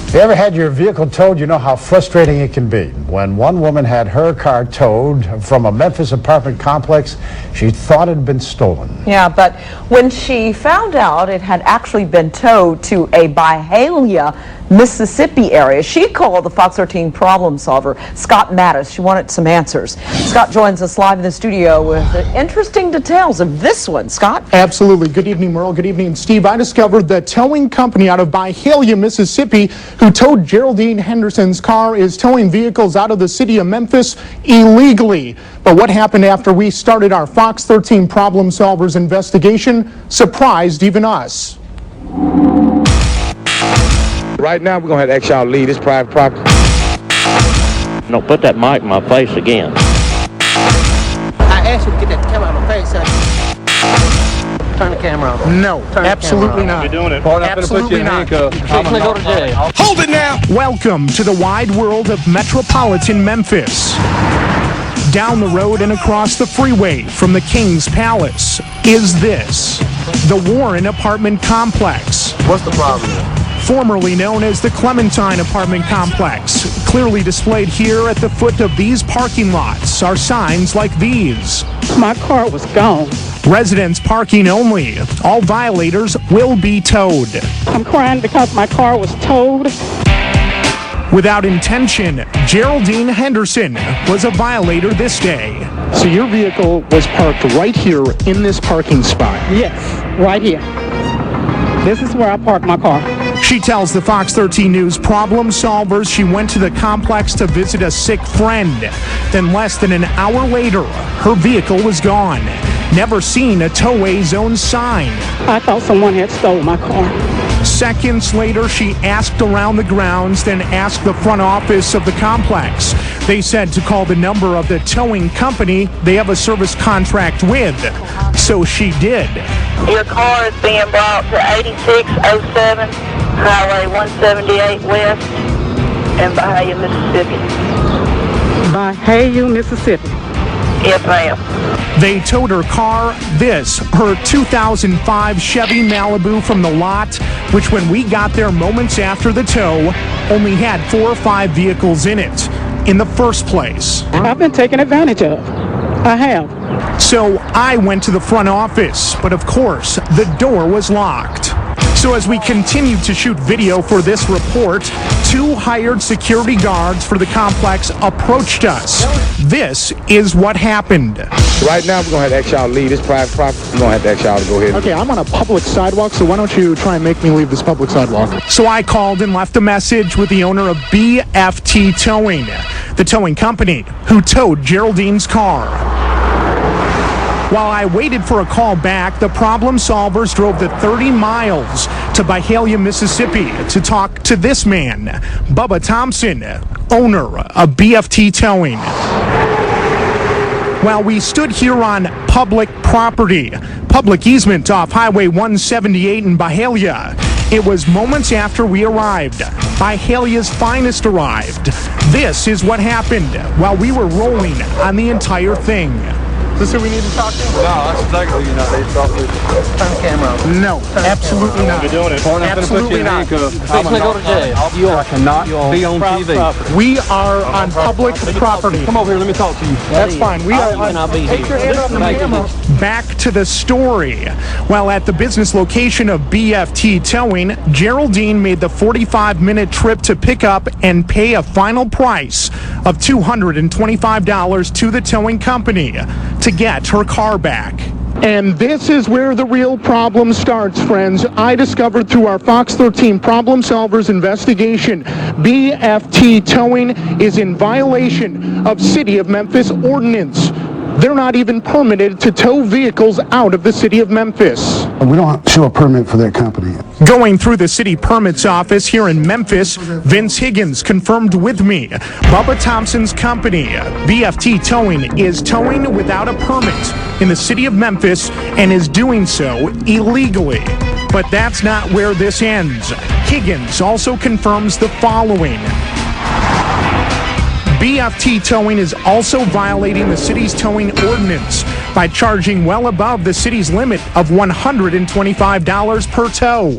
If you ever had your vehicle towed, you know how frustrating it can be. When one woman had her car towed from a Memphis apartment complex, she thought it had been stolen. Yeah, but when she found out it had actually been towed to a Byhalia, Mississippi area, she called the Fox 13 problem solver, Scott Mattis. She wanted some answers. Scott joins us live in the studio with the interesting details of this one. Scott? Absolutely. Good evening, Merle. Good evening, Steve. I discovered the towing company out of Byhalia, Mississippi, who towed Geraldine Henderson's car, is towing vehicles out of the city of Memphis illegally. But what happened after we started our Fox 13 problem solvers investigation surprised even us. Right now, we're going to have to ask y'all to leave this private property. No, put that mic in my face again. I asked you to get that camera out of my face, son. Turn the camera on. No, absolutely not. You're doing it. Absolutely not. Go to jail. Hold it now! Welcome to the wide world of metropolitan Memphis. Down the road and across the freeway from the King's Palace is this, the Warren apartment complex. What's the problem? Formerly known as the Clementine apartment complex. Clearly displayed here at the foot of these parking lots are signs like these. My car was gone. Residents parking only. All violators will be towed. I'm crying because my car was towed. Without intention, Geraldine Henderson was a violator this day. So your vehicle was parked right here in this parking spot? Yes, right here. This is where I parked my car. She tells the Fox 13 News problem solvers she went to the complex to visit a sick friend. Then less than an hour later, her vehicle was gone. Never seen a towaway zone sign. I thought someone had stolen my car. Seconds later, she asked around the grounds, then asked the front office of the complex. They said to call the number of the towing company they have a service contract with. So she did. Your car is being brought to 8607 Highway 178 West in Byhalia, Mississippi. Byhalia, Mississippi. Yes, ma'am. They towed her car, her 2005 Chevy Malibu from the lot, which when we got there moments after the tow, only had 4 or 5 vehicles in it in the first place. I've been taken advantage of. I have. So I went to the front office, but of course, the door was locked. So as we continued to shoot video for this report, 2 hired security guards for the complex approached us. This is what happened. Right now, we're going to have to ask y'all to leave this private property. We're going to have to ask y'all to go ahead. Okay, I'm on a public sidewalk, so why don't you try and make me leave this public sidewalk? So I called and left a message with the owner of BFT Towing, the towing company who towed Geraldine's car. While I waited for a call back, the problem solvers drove the 30 miles to Byhalia, Mississippi to talk to this man, Bubba Thompson, owner of BFT Towing. While we stood here on public property, public easement off Highway 178 in Byhalia, it was moments after we arrived. Byhalia's finest arrived. This is what happened while we were rolling on the entire thing. Is this who we need to talk to? No, that's exactly they stopped it. Turn the camera on. No, absolutely not. You're doing it. Absolutely not. Fixing to go to jail. You all cannot be on TV. We are on public property. Come over here, let me talk to you. That's fine. We are on. I'll be here. Take your hand off the camera. Back to the story. While at the business location of BFT Towing, Geraldine made the 45-minute trip to pick up and pay a final price of $225 to the towing company to get her car back. And this is where the real problem starts, friends. I discovered through our Fox 13 Problem Solvers investigation, BFT Towing is in violation of City of Memphis ordinance. They're not even permitted to tow vehicles out of the city of Memphis. We don't show a permit for that company. Going through the city permits office here in Memphis, Vince Higgins confirmed with me, Bubba Thompson's company, BFT Towing, is towing without a permit in the city of Memphis and is doing so illegally. But that's not where this ends. Higgins also confirms the following. BFT Towing is also violating the city's towing ordinance by charging well above the city's limit of $125 per tow.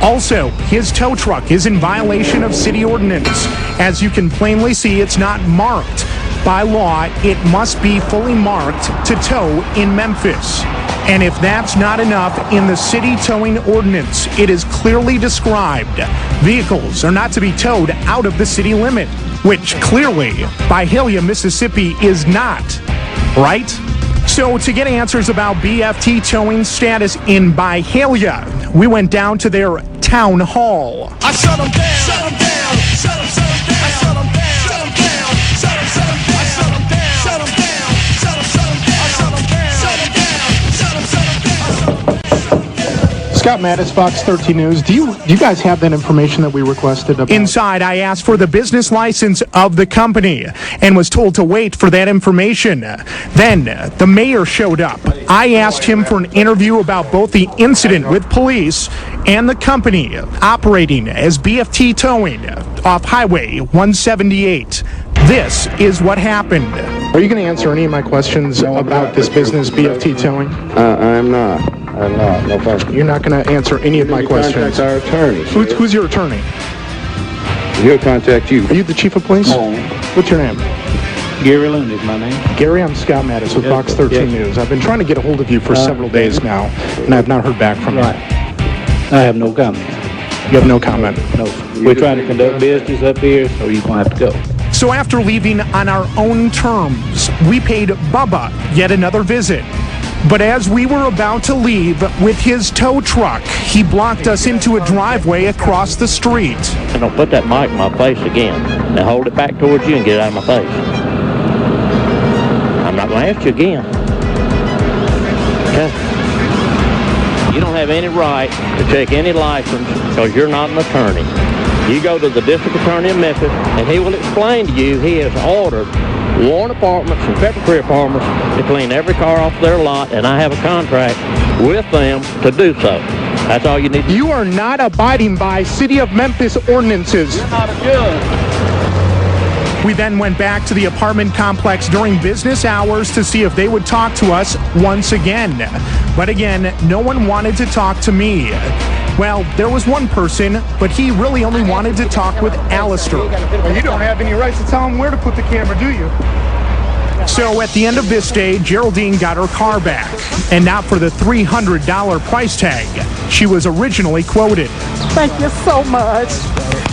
Also, his tow truck is in violation of city ordinance. As you can plainly see, it's not marked. By law, it must be fully marked to tow in Memphis. And if that's not enough, in the city towing ordinance, it is clearly described. Vehicles are not to be towed out of the city limit, which clearly, Byhalia, Mississippi is not, right? So to get answers about BFT towing status in Byhalia, we went down to their town hall. I shut them down, shut them down, shut them down, I shut them down, shut them down, shut them down, I shut them down, shut them down, shut them down, I shut them down, shut them down, shut them down. Scott Mattis, Fox 13 News. Do you guys have that information that we requested about? Inside, I asked for the business license of the company and was told to wait for that information. Then the mayor showed up. I asked him for an interview about both the incident with police and the company operating as BFT Towing off Highway 178. This is what happened. Are you going to answer any of my questions about this business, BFT Towing? I'm not. No question. You're not going to answer any of my questions. Contact our attorney. Who's your attorney? He'll contact you. Are you the chief of police? No. What's your name? Gary Lund is my name. Gary, I'm Scott Mattis with Fox 13 News. I've been trying to get a hold of you for several days now, and I have not heard back from you. I have no comment. You have no comment? No. We're trying to conduct business up here, so you're going to have to go. So after leaving on our own terms, we paid Bubba yet another visit. But as we were about to leave with his tow truck, he blocked us into a driveway across the street. And don't put that mic in my face again. Now hold it back towards you and get it out of my face. I'm not going to ask you again. Okay? You don't have any right to check any license because you're not an attorney. You go to the district attorney in Memphis and he will explain to you he has ordered Warren Apartments and Pepper Tree Apartments to clean every car off their lot, and I have a contract with them to do so. That's all you need. You are not abiding by City of Memphis ordinances. You're not a judge. We then went back to the apartment complex during business hours to see if they would talk to us once again. But again, no one wanted to talk to me. Well, there was one person, but he really only wanted to talk with Alistair. Well, you don't have any rights to tell him where to put the camera, do you? So at the end of this day, Geraldine got her car back, and not for the $300 price tag she was originally quoted. Thank you so much.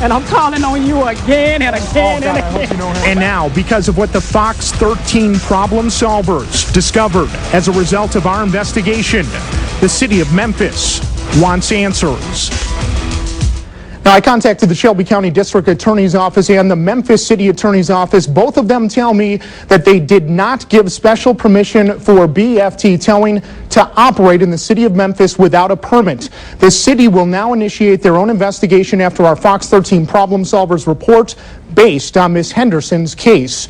And I'm calling on you again and again and again. And now, because of what the Fox 13 problem solvers discovered as a result of our investigation, the city of Memphis wants answers. Now, I contacted the Shelby County District Attorney's Office and the Memphis City Attorney's Office. Both of them tell me that they did not give special permission for BFT Towing to operate in the city of Memphis without a permit. The city will now initiate their own investigation after our Fox 13 Problem Solvers report based on Ms. Henderson's case.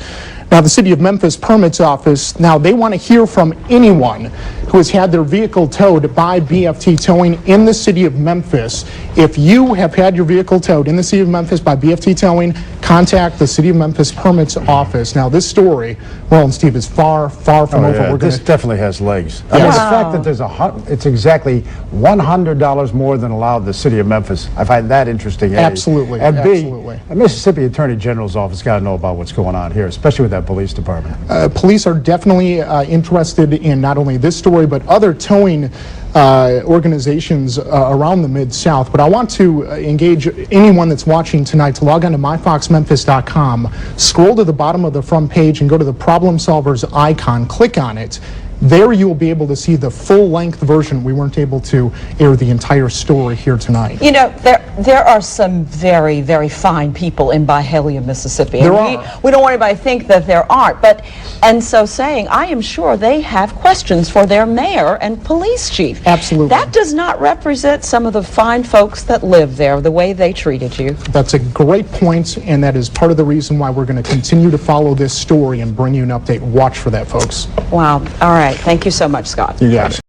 Now, the City of Memphis Permits Office, now they want to hear from anyone who has had their vehicle towed by BFT Towing in the City of Memphis. If you have had your vehicle towed in the City of Memphis by BFT Towing, contact the City of Memphis Permits Office. Now, this story, well, and Steve, is far, far from over. Yeah, this definitely has legs. I Yes. mean, the fact that there's it's exactly $100 more than allowed the City of Memphis, I find that interesting. A. Absolutely, And B, absolutely. the Mississippi Attorney General's office got to know about what's going on here, especially with that police department. Police are definitely interested in not only this story, but other towing organizations around the Mid-South. But I want to engage anyone that's watching tonight to log on to myfoxmemphis.com, scroll to the bottom of the front page and go to the Problem Solvers icon, click on it. There you will be able to see the full-length version. We weren't able to air the entire story here tonight. You know, there are some very, very fine people in Byhalia, Mississippi. There and are. We don't want anybody to think that there aren't. And so saying, I am sure they have questions for their mayor and police chief. Absolutely. That does not represent some of the fine folks that live there, the way they treated you. That's a great point, and that is part of the reason why we're going to continue to follow this story and bring you an update. Watch for that, folks. Wow. All right. Thank you so much, Scott. You got it.